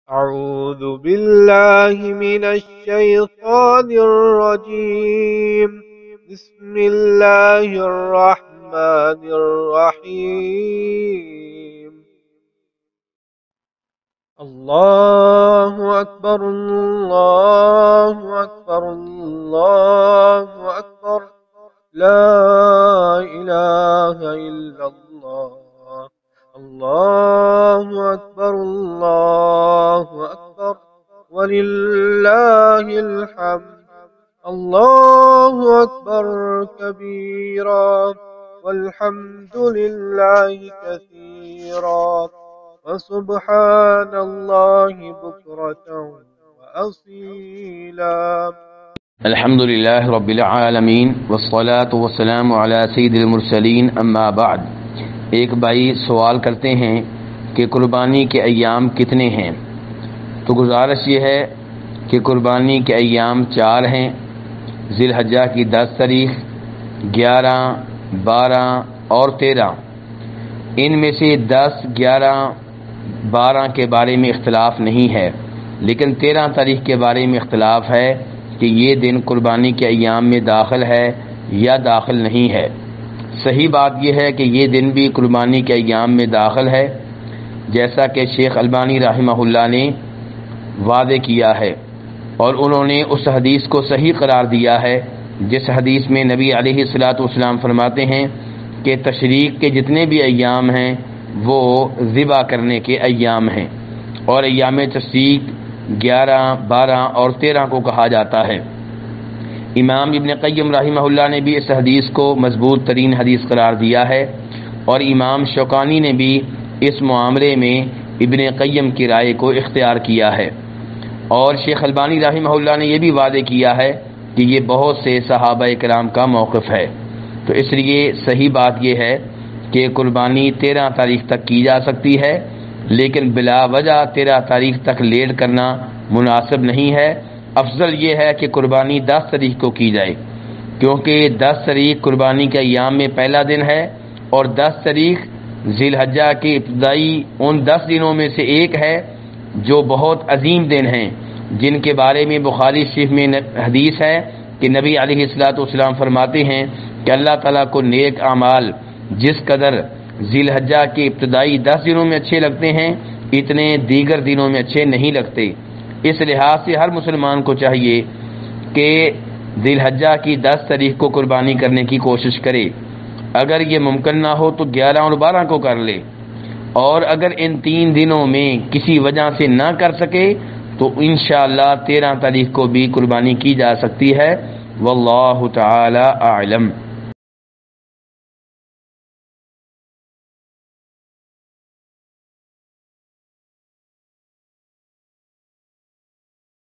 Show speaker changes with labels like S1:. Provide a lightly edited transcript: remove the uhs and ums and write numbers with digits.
S1: أعوذ بالله من الشيطان الرجيم. بسم الله الرحمن الرحيم. الله أكبر الله أكبر الله أكبر لا إله إلا الله. الله أكبر الله أكبر ولله الحمد. الله أكبر كبيرا والحمد لله كثيرا وسبحان الله بكرة وأصيلا.
S2: الحمد للہ رب العالمین والصلاة والسلام علی سید المرسلین اما بعد۔ ایک بھائی سوال کرتے ہیں کہ قربانی کے ایام کتنے ہیں؟ تو گزارش یہ ہے کہ قربانی کے ایام 4 ہیں، ذی الحجہ کی 10 تاریخ، 11، 12 اور 13۔ ان میں سے 10، 11، 12 کے بارے میں اختلاف نہیں ہے، لیکن 13 تاریخ کے بارے میں اختلاف ہے کہ یہ دن قربانی کے ایام میں داخل ہے یا داخل نہیں ہے۔ صحیح بات یہ ہے کہ یہ دن بھی قربانی کے ایام میں داخل ہے، جیسا کہ شیخ البانی رحمہ اللہ نے وعدے کیا ہے، اور انہوں نے اس حدیث کو صحیح قرار دیا ہے جس حدیث میں نبی علیہ الصلوۃ والسلام فرماتے ہیں کہ تشریق کے جتنے بھی ایام ہیں وہ ذبح کرنے کے ایام ہیں، اور ایام تشریق 11، 12 اور 13 کو کہا جاتا ہے۔ امام ابن قیم رحمہ اللہ نے بھی اس حدیث کو مضبوط ترین حدیث قرار دیا ہے، اور امام شوکانی نے بھی اس معاملے میں ابن قیم کی رائے کو اختیار کیا ہے، اور شیخ البانی رحمہ اللہ نے یہ بھی وعدے کیا ہے کہ یہ بہت سے صحابہ کرام کا موقف ہے۔ تو اس لیے صحیح بات یہ ہے کہ قربانی 13 تاریخ تک کی جا سکتی ہے، لیکن بلا وجہ 13 تاریخ تک لیٹ کرنا مناسب نہیں ہے۔ افضل یہ ہے کہ قربانی 10 تاریخ کو کی جائے، کیونکہ 10 تاریخ قربانی کے ایام میں پہلا دن ہے، اور 10 تاریخ ذی الحجہ کے ابتدائی ان 10 دنوں میں سے ایک ہے جو بہت عظیم دن ہیں، جن کے بارے میں بخاری شریف میں حدیث ہے کہ نبی علیہ الصلوۃ والسلام فرماتے ہیں کہ اللہ تعالیٰ کو نیک اعمال جس قدر ذی الحجہ کے ابتدائی 10 دنوں میں اچھے لگتے ہیں اتنے دیگر دنوں میں اچھے نہیں لگتے۔ اس لحاظ سے ہر مسلمان کو چاہیے کہ ذی الحجہ کی 10 تاریخ کو قربانی کرنے کی کوشش کرے۔ اگر یہ ممکن نہ ہو تو 11 اور 12 کو کر لے، اور اگر ان 3 دنوں میں کسی وجہ سے نہ کر سکے تو انشاءاللہ 13 تاریخ کو بھی قربانی کی جا سکتی ہے۔ واللہ تعالی اعلم۔